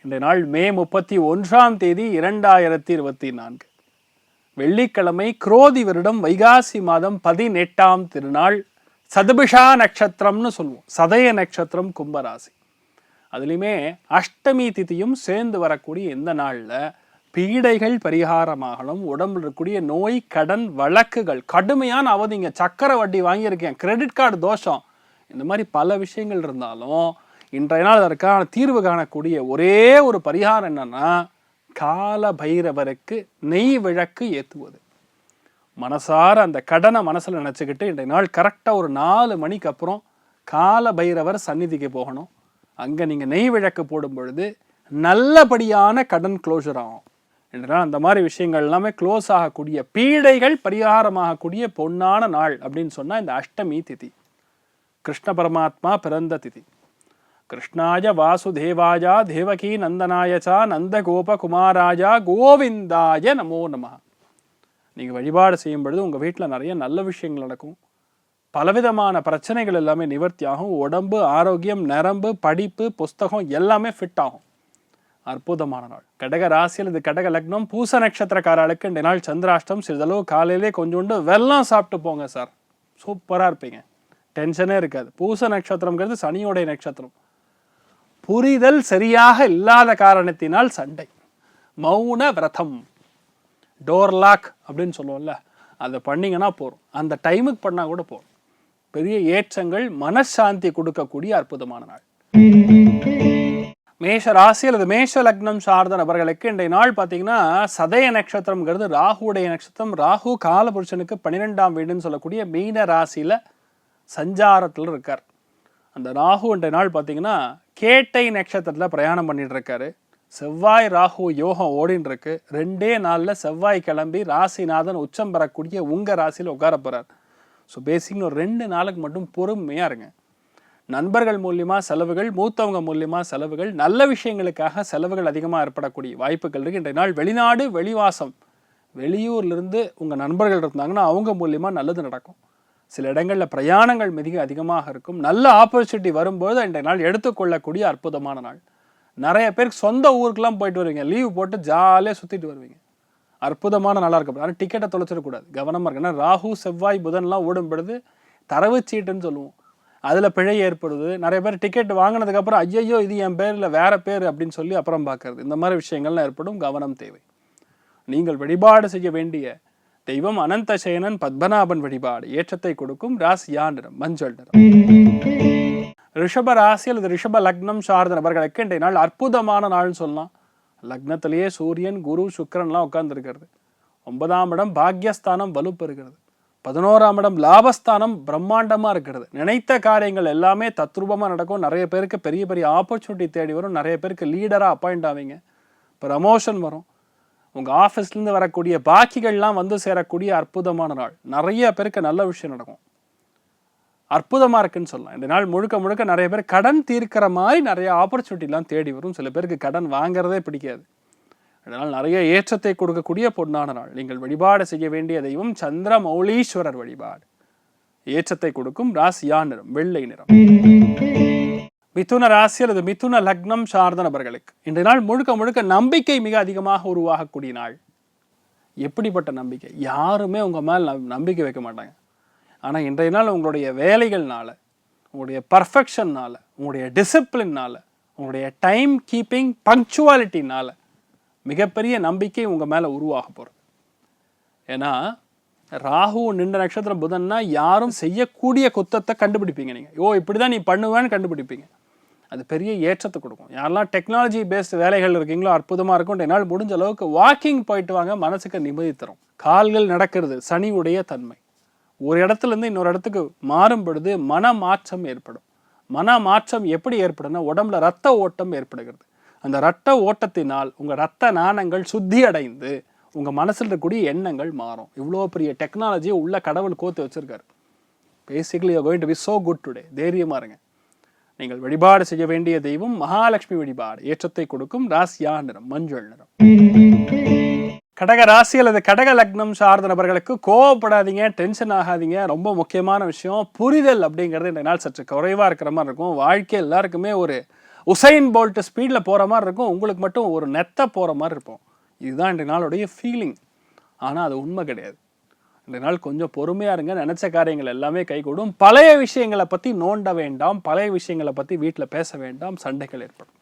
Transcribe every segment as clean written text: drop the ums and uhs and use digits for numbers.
இன்றைய நாள் மே 31ஆம் தேதி 2024 வெள்ளிக்கிழமை, குரோதி வருடம் வைகாசி மாதம் 18ஆம் திருநாள், சதுபிஷா நட்சத்திரம்னு சொல்லுவோம். சதய நட்சத்திரம், கும்பராசி. அதுலேயுமே அஷ்டமி திதியும் சேர்ந்து வரக்கூடிய இந்த நாளில் பீடைகள் பரிகாரமாகணும். உடம்புல இருக்கக்கூடிய நோய், கடன், வழக்குகள், கடுமையான அவதிங்க, சக்கரை வட்டி வாங்கியிருக்கேன், கிரெடிட் கார்டு தோஷம், இந்த மாதிரி பல விஷயங்கள் இருந்தாலும் இன்றைய நாள் அதற்கான தீர்வு காணக்கூடிய ஒரே ஒரு பரிகாரம் என்னன்னா, கால பைரவருக்கு நெய் விளக்கு ஏற்றுவது. மனசார அந்த கடனை மனசில் நினச்சிக்கிட்டு இன்றைய நாள் கரெக்டாக ஒரு 4 மணிக்கு அப்புறம் கால பைரவர் சந்நிதிக்கு போகணும். அங்கே நீங்கள் நெய் விளக்கு போடும் பொழுது நல்லபடியான கடன் க்ளோஷர் ஆகும். இன்றைய அந்த மாதிரி விஷயங்கள் எல்லாமே க்ளோஸ் ஆகக்கூடிய, பீடைகள் பரிகாரமாகக்கூடிய பொன்னான நாள் அப்படின்னு சொன்னால் இந்த அஷ்டமி திதி. கிருஷ்ண பரமாத்மா பிறந்த திதி. கிருஷ்ணாய வாசுதேவாயா தேவகி நந்தனாயச்சா நந்த கோப குமாராயா கோவிந்தாய நமோ நம. நீங்கள் வழிபாடு செய்யும் பொழுது உங்கள் வீட்டில் நிறைய நல்ல விஷயங்கள் நடக்கும். பலவிதமான பிரச்சனைகள் எல்லாமே நிவர்த்தி ஆகும். உடம்பு ஆரோக்கியம், நரம்பு, படிப்பு, புஸ்தகம் எல்லாமே ஃபிட் ஆகும். அற்புதமான நாள். கடக ராசியில் இது கடக லக்னம், பூச நட்சத்திரக்காரர்களுக்கு இந்த நாள் சந்திராஷ்டம். சிறிதளவு காலையிலே கொஞ்சோண்டு வெல்லம் சாப்பிட்டு போங்க சார், சூப்பராக இருப்பீங்க, டென்ஷனே இருக்காது. பூச நட்சத்திரம்ங்கிறது சனியோடைய நட்சத்திரம். புரிதல் சரியாக இல்லாத காரணத்தினால் சண்டை. மௌன விரதம், டோர் லாக் அப்படின்னு சொல்லுவோம்ல, அதை பண்ணிங்கன்னா போகிறோம். அந்த டைமுக்கு பண்ணால் கூட போகிறோம். பெரிய ஏற்றங்கள், மனசாந்தி கொடுக்கக்கூடிய அற்புதமான நாள். மேஷ ராசி அல்லது மேஷ லக்னம் சார்ந்த நபர்களுக்கு இன்றைய நாள் பார்த்தீங்கன்னா, சதய நட்சத்திரம்ங்கிறது ராகுடைய நட்சத்திரம். ராகு காலபுருஷனுக்கு 12ஆம் வீடுன்னு சொல்லக்கூடிய மீன ராசியில் சஞ்சாரத்தில் இருக்கார். அந்த ராகு இன்றைய நாள் பார்த்தீங்கன்னா கேட்டை நட்சத்திரத்தில் பிரயாணம் பண்ணிட்டு இருக்காரு. செவ்வாய் ராகு யோகம் ஓடின்னு இருக்கு. 2 நாளில் செவ்வாய் கிளம்பி ராசிநாதன் உச்சம் பெறக்கூடிய உங்கள் ராசியில் உட்கார போகிறார். ஸோ பேசிக்னு ஒரு 2 நாளுக்கு மட்டும் பொறுமையாக இருங்க. நண்பர்கள் மூலியமாக செலவுகள், மூத்தவங்க மூலியமாக செலவுகள், நல்ல விஷயங்களுக்காக செலவுகள் அதிகமாக ஏற்படக்கூடிய வாய்ப்புகள் இருக்குது. இன்றைய நாள் வெளிநாடு, வெளிவாசம், வெளியூர்லேருந்து உங்கள் நண்பர்கள் இருந்தாங்கன்னா அவங்க மூலியமாக நல்லது நடக்கும். சில இடங்களில் பிரயாணங்கள் மிக அதிகமாக இருக்கும். நல்ல ஆப்பர்ச்சுனிட்டி வரும்போது இன்றைய நாள் எடுத்துக்கொள்ளக்கூடிய அற்புதமான நாள். நிறைய பேருக்கு சொந்த ஊருக்கெல்லாம் போயிட்டு வருவீங்க, லீவ் போட்டு ஜாலியாக சுற்றிட்டு வருவீங்க. அற்புதமான நாளாக இருக்கும். ஆனால் டிக்கெட்டை தொலைச்சிடக்கூடாது, கவனமாக இருக்கு. ஏன்னா ராகு செவ்வாய் புதன்லாம் ஓடும் பொழுது தரவு சீட்டுன்னு சொல்லுவோம், அதில் பிழை ஏற்படுது. நிறைய பேர் டிக்கெட் வாங்கினதுக்கப்புறம் ஐயோ இது என் பேரில் வேற பேர் அப்படின்னு சொல்லி அப்புறம் பார்க்கறது. இந்த மாதிரி விஷயங்கள்லாம் ஏற்படும், கவனம் தேவை. நீங்கள் வழிபாடு செய்ய வேண்டிய தெய்வம் அனந்த சேனன் பத்மநாபன் வழிபாடு. ஏற்றத்தை கொடுக்கும். ராசியா நிறம் மஞ்சள் நிறம். ரிஷப ராசி அல்லது ரிஷப லக்னம் சார்ந்த நபர்களுக்கு இன்றைய நாள் அற்புதமான நாள்னு சொல்லலாம். லக்னத்திலேயே சூரியன், குரு, சுக்கிரன்லாம் உட்கார்ந்து இருக்கிறது. 9ஆம் இடம் பாக்யஸ்தானம் வலுப்பெறுகிறது. 11ஆம் இடம் லாபஸ்தானம் பிரம்மாண்டமாக இருக்கிறது. நினைத்த காரியங்கள் எல்லாமே தத்ரூபமாக நடக்கும். நிறைய பேருக்கு பெரிய பெரிய ஆப்பர்ச்சுனிட்டி தேடி வரும். நிறைய பேருக்கு லீடராக அப்பாயிண்ட் ஆவீங்க, ப்ரமோஷன் வரும். உங்கள் ஆஃபீஸ்லேருந்து வரக்கூடிய பாக்கிகள்லாம் வந்து சேரக்கூடிய அற்புதமான நாள். நிறைய பேருக்கு நல்ல விஷயம் நடக்கும். அற்புதமாக இருக்குன்னு சொல்லலாம். இந்த நாள் முழுக்க முழுக்க நிறைய பேர் கடன் தீர்க்கிற மாதிரி நிறைய ஆப்பர்ச்சுனிட்டிலாம் தேடி வரும். சில பேருக்கு கடன் வாங்குறதே பிடிக்காது. அதனால் நிறைய ஏற்றத்தை கொடுக்கக்கூடிய பொன்னான நாள். நீங்கள் வழிபாடு செய்ய வேண்டிய தெய்வம் சந்திர மௌலீஸ்வரர் வழிபாடு. ஏற்றத்தை கொடுக்கும். ராசியா நிறம் வெள்ளை நிறம். மிதுன ராசி அல்லது மிதுன லக்னம் சார்ந்த நபர்களுக்கு இன்றைய நாள் முழுக்க முழுக்க நம்பிக்கை மிக அதிகமாக உருவாகக்கூடிய நாள். எப்படிப்பட்ட நம்பிக்கை? யாருமே உங்கள் மேல் நம்பிக்கை வைக்க மாட்டாங்க. ஆனால் இன்றைய நாள் உங்களுடைய வேலைகள்னால, உங்களுடைய பர்ஃபெக்ஷன்னால, உங்களுடைய டிசிப்ளின்னால, உங்களுடைய டைம் கீப்பிங் பங்க்சுவாலிட்டினால மிகப்பெரிய நம்பிக்கை உங்கள் மேலே உருவாக போகிறது. ஏன்னா ராகு நின்ற நட்சத்திரம் புதன்னா யாரும் செய்யக்கூடிய குத்தத்தை கண்டுபிடிப்பீங்க. நீங்கள் இப்படி தான் நீ பண்ணுவேன்னு கண்டுபிடிப்பீங்க. அது பெரிய ஏற்றத்தை கொடுக்கும். யாரெல்லாம் டெக்னாலஜி பேஸ்டு வேலைகள் இருக்கீங்களோ அற்புதமாக இருக்கும். என்னால் முடிஞ்ச அளவுக்கு வாக்கிங் போயிட்டு வாங்க, மனசுக்கு நிம்மதி தரும். கால்கள் நடக்கிறது சனி உடைய தன்மை. ஒரு இடத்துலேருந்து இன்னொரு இடத்துக்கு மாறும் பொழுது மன மாற்றம் ஏற்படும். மன மாற்றம் எப்படி ஏற்படும்னா, உடம்புல ரத்த ஓட்டம் ஏற்படுகிறது. அந்த ரத்த ஓட்டத்தினால் உங்கள் ரத்த நாணங்கள் சுத்தி அடைந்து உங்கள் மனசில் இருக்கக்கூடிய எண்ணங்கள் மாறும். இவ்வளோ பெரிய டெக்னாலஜியை உள்ள கடவுள் கோத்து வச்சிருக்காரு. Basically you are going to be so good today. தைரியமாக இருங்க. நீங்கள் வழிபாடு செய்ய வேண்டிய தெய்வம் மகாலட்சுமி வழிபாடு. ஏற்றத்தை கொடுக்கும். ராசியா நிறம் மஞ்சள் நிறம். கடக ராசி அல்லது கடக லக்னம் சார்ந்த நபர்களுக்கு கோவப்படாதீங்க, டென்ஷன் ஆகாதீங்க. ரொம்ப முக்கியமான விஷயம் புரிதல் அப்படிங்கிறது இந்த நாள் சற்று குறைவாக இருக்கிற மாதிரி இருக்கும். வாழ்க்கை எல்லாருக்குமே ஒரு உசைன் போல்ட் ஸ்பீடில் போகிற மாதிரி இருக்கும், உங்களுக்கு மட்டும் ஒரு நெத்த போகிற மாதிரி இருப்போம். இதுதான் இன்றைய நாளுடைய ஃபீலிங். ஆனால் அது உண்மை கிடையாது. இன்றைய நாள் கொஞ்சம் பொறுமையாக இருங்க, நினச்ச காரியங்கள் எல்லாமே கைகூடும். பழைய விஷயங்களை பற்றி நோண்ட வேண்டாம், பழைய விஷயங்களை பற்றி வீட்டில் பேச வேண்டாம், சண்டைகள் ஏற்படும்.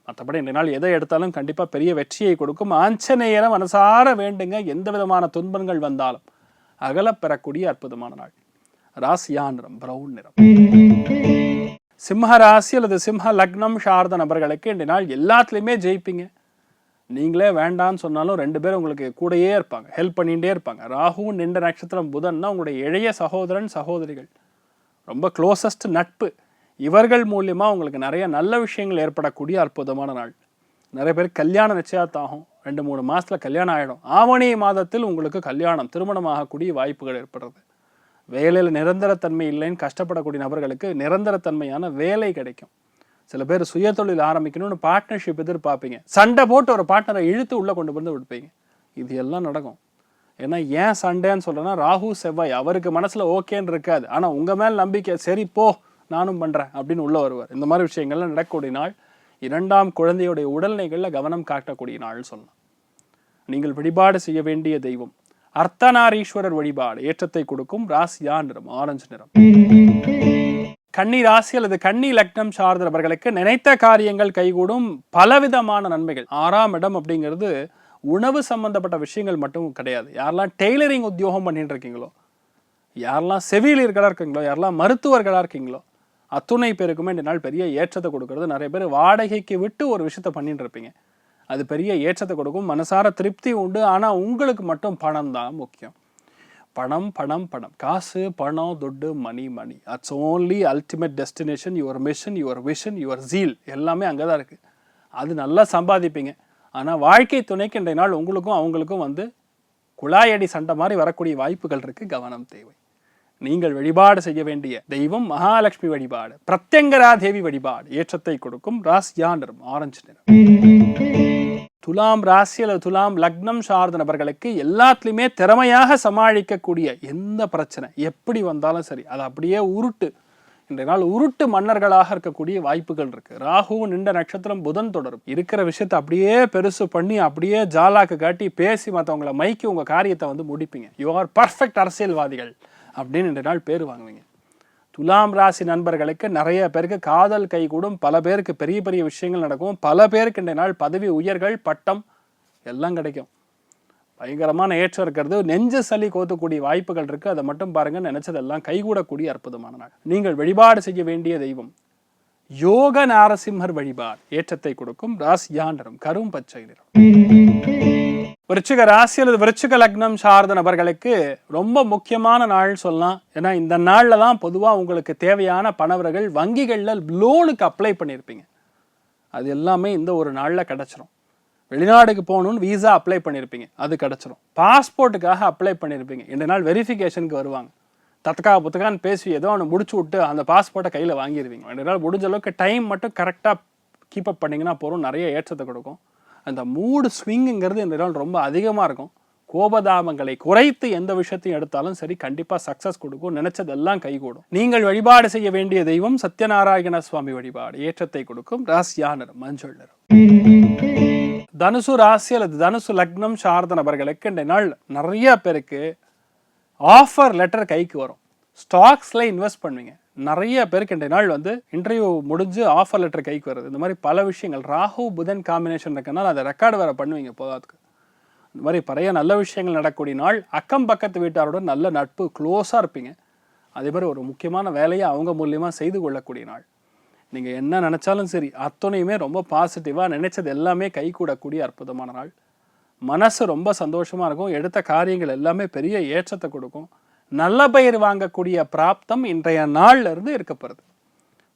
மற்றபடி இன்றைய நாள் எதை எடுத்தாலும் கண்டிப்பாக பெரிய வெற்றியை கொடுக்கும். ஆஞ்சநேயரை மனசார வேண்டுங்க, எந்த விதமான துன்பங்கள் வந்தாலும் அகலப் பெறக்கூடிய அற்புதமான நாள். ராசியா நிறம் பிரவுன் நிறம். சிம்ம ராசி அல்லது சிம்ம லக்னம் சார்ந்த நபர்களுக்கு இன்றைய நாள் எல்லாத்துலேயுமே ஜெயிப்பீங்க. நீங்களே வேண்டான்னு சொன்னாலும் 2 பேர் உங்களுக்கு கூடயே இருப்பாங்க, ஹெல்ப் பண்ணிகிட்டே இருப்பாங்க. ராகு நின்ற நட்சத்திரம் புதன்னா உங்களுடைய இளைய சகோதரன் சகோதரிகள், ரொம்ப க்ளோசஸ்ட் நட்பு, இவர்கள் மூலியமாக உங்களுக்கு நிறைய நல்ல விஷயங்கள் ஏற்படக்கூடிய அற்புதமான நாள். நிறைய பேர் கல்யாணம் நிச்சயத்தாகும், 2-3 மாதத்தில் கல்யாணம் ஆகிடும். ஆவணி மாதத்தில் உங்களுக்கு கல்யாணம் திருமணம் ஆகக்கூடிய வாய்ப்புகள் ஏற்படுறது. வேலையில் நிரந்தரத்தன்மை இல்லைன்னு கஷ்டப்படக்கூடிய நபர்களுக்கு நிரந்தரத்தன்மையான வேலை கிடைக்கும். சில பேர் சுயதொழில் ஆரம்பிக்கணும்னு பார்ட்னர்ஷிப் எதிர்பார்ப்பீங்க, சண்டை போட்டு ஒரு பார்ட்னரை இழுத்து உள்ளே கொண்டு வந்து விடுப்பீங்க. இது எல்லாம் நடக்கும். ஏன்னா ஏன் சண்டைன்னு சொல்கிறேன்னா, ராகு செவ்வாய் அவருக்கு மனசில் ஓகேன்னு இருக்காது, ஆனால் உங்கள் மேல் நம்பிக்கை, சரி போ நானும் பண்ணுறேன் அப்படின்னு உள்ளே வருவார். இந்த மாதிரி விஷயங்கள்லாம் நடக்கக்கூடிய நாள். 2ஆம் குழந்தையுடைய உடல்நிலைகளில் கவனம் காட்டக்கூடிய நாள் சொல்லலாம். நீங்கள் வழிபாடு செய்ய வேண்டிய தெய்வம் அர்த்தநாரீஸ்வரர் வழிபாடு ஏற்றத்தை கொடுக்கும். ராசியா நிறம் ஆரஞ்சு நிறம். கன்னி ராசி அல்லது கன்னி லக்னம் சார்ந்த நபர்களுக்கு நினைத்த காரியங்கள் கைகூடும், பலவிதமான நன்மைகள். 6ஆம் இடம் அப்படிங்கிறது உணவு சம்பந்தப்பட்ட விஷயங்கள் மட்டும் கிடையாது. யாரெல்லாம் டெய்லரிங் உத்தியோகம் பண்ணிட்டு இருக்கீங்களோ, யாரெல்லாம் செவிலியர்களாக இருக்கீங்களோ, யாரெல்லாம் மருத்துவர்களாக இருக்கீங்களோ, அத்துணை பேருக்குமே இந்த நாள் பெரிய ஏற்றத்தை கொடுக்கறது. நிறைய பேர் வாடகைக்கு விட்டு ஒரு விஷயத்த பண்ணிட்டு இருப்பீங்க, அது பெரிய ஏற்றத்தை கொடுக்கும், மனசார திருப்தி உண்டு. ஆனால் உங்களுக்கு மட்டும் பணம் தான் முக்கியம். பணம் பணம் பணம், காசு பணம் துட்டு money money, it's only ultimate destination. Your mission, your vision, your zeal எல்லாமே அங்கே தான் இருக்குது. அது நல்லா சம்பாதிப்பீங்க. ஆனால் வாழ்க்கை துணைக்கு இன்றைய நாள் உங்களுக்கும் அவங்களுக்கும் குழாயடி சண்டை மாதிரி வரக்கூடிய வாய்ப்புகள் இருக்குது. கவனம் தேவை. நீங்கள் வழிபாடு செய்ய வேண்டிய தெய்வம் மகாலட்சுமி வழிபாடு, பிரத்யங்கரா தேவி வழிபாடு ஏற்றத்தை கொடுக்கும். ராசியா நிறம் ஆரஞ்சு நிறம். துலாம் ராசி அல்லது துலாம் லக்னம் சார்ந்த நபர்களுக்கு எல்லாத்துலேயுமே திறமையாக சமாளிக்கக்கூடிய எந்த பிரச்சனை எப்படி வந்தாலும் சரி அதை அப்படியே உருட்டு, இன்றைய நாள் உருட்டு மன்னர்களாக இருக்கக்கூடிய வாய்ப்புகள் இருக்குது. ராகு நின்ற நட்சத்திரம் புதன் தொடரும். இருக்கிற விஷயத்தை அப்படியே பெருசு பண்ணி அப்படியே ஜாலாக்கு காட்டி பேசி மற்றவங்களை மைக்கி உங்கள் காரியத்தை முடிப்பீங்க. யூ ஆர் பர்ஃபெக்ட் அரசியல்வாதிகள் அப்படின்னு இன்றைய நாள் பேர் வாங்குவீங்க. துலாம் ராசி நண்பர்களுக்கு நிறைய பேருக்கு காதல் கைகூடும், பல பேருக்கு பெரிய பெரிய விஷயங்கள் நடக்கும், பல பேருக்கு இன்றைய நாள் பதவி உயர்கள் பட்டம் எல்லாம் கிடைக்கும். பயங்கரமான ஏற்றம் இருக்கிறது. நெஞ்ச சளி கோத்தக்கூடிய வாய்ப்புகள் இருக்குது. அதை மட்டும் பாருங்க, நினைச்சதெல்லாம் கைகூடக்கூடிய அற்புதமான நாள். நீங்கள் வழிபாடு செய்ய வேண்டிய தெய்வம் யோக நாரசிம்மர் வழிபாடு ஏற்றத்தை கொடுக்கும். ராசியா நிறம் கரும் பச்சை நிறம். விருச்சிக ராசி அல்லது விருச்சிக லக்னம் சார்ந்த நபர்களுக்கு ரொம்ப முக்கியமான நாள் சொல்லலாம். ஏன்னா இந்த நாளில் தான் பொதுவாக உங்களுக்கு தேவையான பணவர்கள் வங்கிகளில் லோனுக்கு அப்ளை பண்ணியிருப்பீங்க, அது எல்லாமே இந்த ஒரு நாளில் கிடச்சிரும். வெளிநாடுக்கு போகணுன்னு வீசா அப்ளை பண்ணியிருப்பீங்க, அது கிடச்சிரும். பாஸ்போர்ட்டுக்காக அப்ளை பண்ணியிருப்பீங்க, இந்த நாள் வெரிஃபிகேஷனுக்கு வருவாங்க. தத்தக்கா புத்தகான்னு பேசி ஏதோ ஒன்று முடிச்சு விட்டு அந்த பாஸ்போர்ட்டை கையில் வாங்கிடுவீங்க. இந்த நாள் முடிஞ்ச அளவுக்கு டைம் மட்டும் கரெக்டாக கீப்பப் பண்ணிங்கன்னா போகிறோம், நிறைய ஏற்றத்தை கொடுக்கும். அந்த மூடு ஸ்விங்குங்கிறது இந்த நாள் ரொம்ப அதிகமாக இருக்கும். கோபதாபங்களை குறைத்து எந்த விஷயத்தையும் எடுத்தாலும் சரி கண்டிப்பாக சக்ஸஸ் கொடுக்கும், நினைச்சதெல்லாம் கைகூடும். நீங்கள் வழிபாடு செய்ய வேண்டிய தெய்வம் சத்யநாராயண சுவாமி வழிபாடு ஏற்றத்தை கொடுக்கும். ராசியா நிறம் மஞ்சள் நிறம். தனுசு ராசி அல்லது தனுசு லக்னம் சார்ந்த நபர்களுக்கு இந்த நாள் நிறைய பேருக்கு ஆஃபர் லெட்டர் கைக்கு வரும். ஸ்டாக்ஸில் இன்வெஸ்ட் பண்ணுவீங்க. நிறைய பேருக்கு இந்த நாள் இன்டர்வியூ முடிஞ்சு ஆஃபர் லெட்டர் கைக்கு வருது. இந்த மாதிரி பல விஷயங்கள். ராகு புதன் காம்பினேஷன் இருக்கனால அதை ரெக்கார்டு வேறு பண்ணுவீங்க போதாதுக்கு. இந்த மாதிரி பழைய நல்ல விஷயங்கள் நடக்கக்கூடிய நாள். அக்கம் பக்கத்து வீட்டாரோட நல்ல நட்பு, க்ளோஸாக இருப்பீங்க. அதே மாதிரி ஒரு முக்கியமான வேலையை அவங்க மூலியமாக செய்து கொள்ளக்கூடிய நாள். நீங்கள் என்ன நினச்சாலும் சரி அத்தனையுமே ரொம்ப பாசிட்டிவாக நினைச்சது எல்லாமே கைகூடக்கூடிய அற்புதமான நாள். மனசு ரொம்ப சந்தோஷமாக இருக்கும். எடுத்த காரியங்கள் எல்லாமே பெரிய ஏற்றத்தை கொடுக்கும். நல்ல பெயர் வாங்கக்கூடிய பிராப்தம் இன்றைய நாள்ல இருந்து இருக்கப்படுது.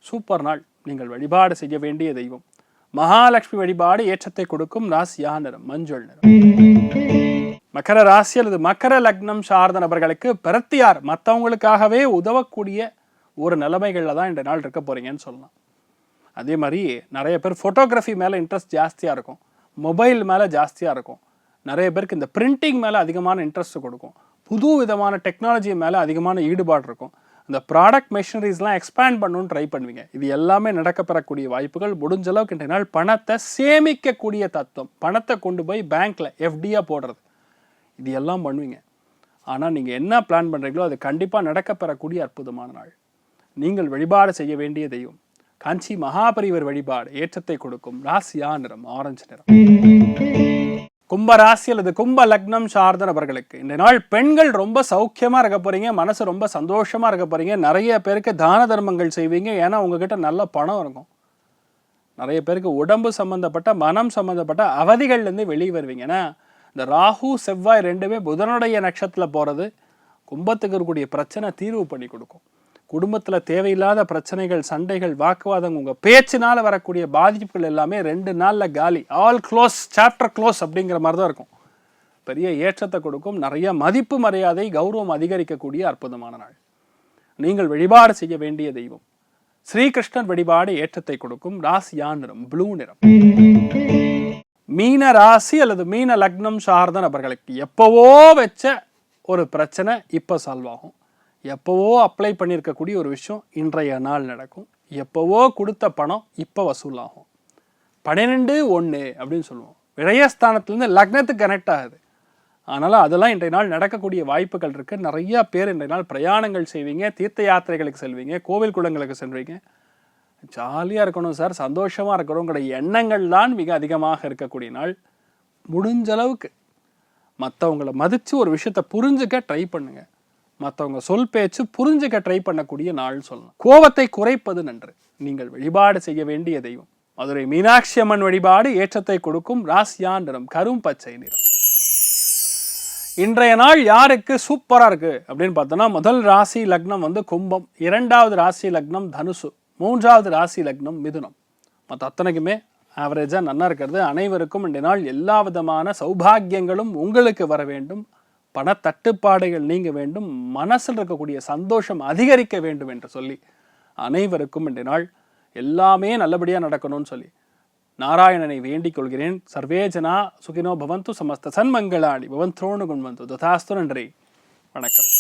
சூப்பர் நாள். நீங்கள் வழிபாடு செய்ய வேண்டிய தெய்வம் மகாலட்சுமி வழிபாடு ஏற்றத்தை கொடுக்கும். ராசியா நிறம் மஞ்சள் நிறம். மகர ராசி அல்லது மகர லக்னம் சார்ந்த நபர்களுக்கு பிரத்தியார் மற்றவங்களுக்காகவே உதவக்கூடிய ஒரு நிலைமைகளில் தான் இந்த நாள் இருக்க போறீங்கன்னு சொல்லலாம். அதே மாதிரி நிறைய பேர் ஃபோட்டோகிராஃபி மேலே இன்ட்ரெஸ்ட் ஜாஸ்தியாக இருக்கும், மொபைல் மேலே ஜாஸ்தியாக இருக்கும். நிறைய பேருக்கு இந்த பிரிண்டிங் மேலே அதிகமான இன்ட்ரெஸ்ட் கொடுக்கும். புது விதமான டெக்னாலஜி மேலே அதிகமான ஈடுபாடு இருக்கும். இந்த ப்ராடக்ட் மெஷினரிஸ்லாம் எக்ஸ்பேண்ட் பண்ணணும்னு ட்ரை பண்ணுவீங்க. இது எல்லாமே நடக்கப்பெறக்கூடிய வாய்ப்புகள். முடிஞ்ச அளவுக்கு இன்றைய நாள் பணத்தை சேமிக்கக்கூடிய தத்துவம், பணத்தை கொண்டு போய் பேங்க்கில் எஃப்டியாக போடுறது, இது எல்லாம் பண்ணுவீங்க. ஆனால் நீங்கள் என்ன பிளான் பண்ணுறீங்களோ அது கண்டிப்பாக நடக்கப்பெறக்கூடிய அற்புதமான நாள். நீங்கள் வழிபாடு செய்ய வேண்டிய தெய்வம் காஞ்சி மகாபரிவர் வழிபாடு ஏற்றத்தை கொடுக்கும். ராசியா நிறம் ஆரஞ்சு நிறம். கும்ப ராசி அல்லது கும்ப லக்னம் சார்ந்த நபர்களுக்கு இந்த நாள் பெண்கள் ரொம்ப சௌக்கியமாக இருக்க போறீங்க, மனசு ரொம்ப சந்தோஷமாக இருக்க போறீங்க. நிறைய பேருக்கு தான தர்மங்கள் செய்வீங்க, ஏன்னா உங்ககிட்ட நல்ல பணம் இருக்கும். நிறைய பேருக்கு உடம்பு சம்பந்தப்பட்ட மனம் சம்பந்தப்பட்ட அவதிகள்லேருந்து வெளியே வருவீங்க. ஏன்னா இந்த ராகு செவ்வாய் ரெண்டுமே புதனுடைய நட்சத்திரத்தில் போகிறது கும்பத்துக்கு இருக்கக்கூடிய பிரச்சனை தீர்வு பண்ணி கொடுக்கும். குடும்பத்தில் தேவையில்லாத பிரச்சனைகள், சண்டைகள், வாக்குவாதம், உங்கள் பேச்சினால் வரக்கூடிய பாதிப்புகள் எல்லாமே 2 நாளில் காலி. ஆல் க்ளோஸ், சாப்டர் க்ளோஸ் அப்படிங்கிற மாதிரி தான் இருக்கும். பெரிய ஏற்றத்தை கொடுக்கும். நிறைய மதிப்பு மரியாதை கௌரவம் அதிகரிக்கக்கூடிய அற்புதமான நாள். நீங்கள் வழிபாடு செய்ய வேண்டிய தெய்வம் ஸ்ரீகிருஷ்ணன் வழிபாடு ஏற்றத்தை கொடுக்கும். ராசியா நிறம் ப்ளூ நிறம். மீன ராசி அல்லது மீன லக்னம் சார்ந்த நபர்களுக்கு எப்போவோ வச்ச ஒரு பிரச்சனை இப்போ சால்வ் ஆகும். எப்போவோ அப்ளை பண்ணியிருக்கக்கூடிய ஒரு விஷயம் இன்றைய நாள் நடக்கும். எப்போவோ கொடுத்த பணம் இப்போ வசூலாகும். 12-1 அப்படின்னு சொல்லுவோம். விரயஸ்தானத்துலேருந்து லக்னத்துக்கு கனெக்ட் ஆகுது. அதனால் அதெல்லாம் இன்றைய நாள் நடக்கக்கூடிய வாய்ப்புகள் இருக்குது. நிறையா பேர் இன்றைய நாள் பிரயாணங்கள் செய்வீங்க, தீர்த்த யாத்திரைகளுக்கு செல்வீங்க, கோவில் குளங்களுக்கு செல்வீங்க. ஜாலியாக இருக்கணும் சார், சந்தோஷமாக இருக்கணுங்கிற எண்ணங்கள் தான் மிக அதிகமாக இருக்கக்கூடிய நாள். முடிஞ்ச அளவுக்கு மற்றவங்களை மதித்து ஒரு விஷயத்தை புரிஞ்சுக்க ட்ரை பண்ணுங்க. மற்றவங்க சொல் பேச்சு புரிஞ்சுக்க ட்ரை பண்ணக்கூடிய நாள் சொல்லலாம். கோபத்தை குறைப்பது நன்று. நீங்கள் வழிபாடு செய்ய வேண்டிய தெய்வம் மதுரை மீனாட்சி அம்மன் வழிபாடு ஏற்றத்தை கொடுக்கும். ராசியா நிறம் கரும் பச்சை நிறம். இன்றைய நாள் யாருக்கு சூப்பராக இருக்கு அப்படின்னு பார்த்தோன்னா, முதல் ராசி லக்னம் வந்து கும்பம், 2வது ராசி லக்னம் தனுசு, 3வது ராசி லக்னம் மிதுனம். மற்ற அத்தனைக்குமே ஆவரேஜாக நல்லா இருக்கிறது. அனைவருக்கும் இன்றைய நாள் எல்லா விதமான சௌபாகியங்களும் உங்களுக்கு வர வேண்டும். பணத்தட்டுப்பாடுகள் நீங்க வேண்டும். மனசில் இருக்கக்கூடிய சந்தோஷம் அதிகரிக்க வேண்டும் என்று சொல்லி அனைவருக்கும் இன்றைய நாள் எல்லாமே நல்லபடியாக நடக்கணும்னு சொல்லி நாராயணனை வேண்டிக் கொள்கிறேன். சர்வேஜனா சுகினோ பவந்து, சமஸ்த சன்மங்களாணி பவந்தோனு குண்வந்து ததாஸ்து. நன்றி, வணக்கம்.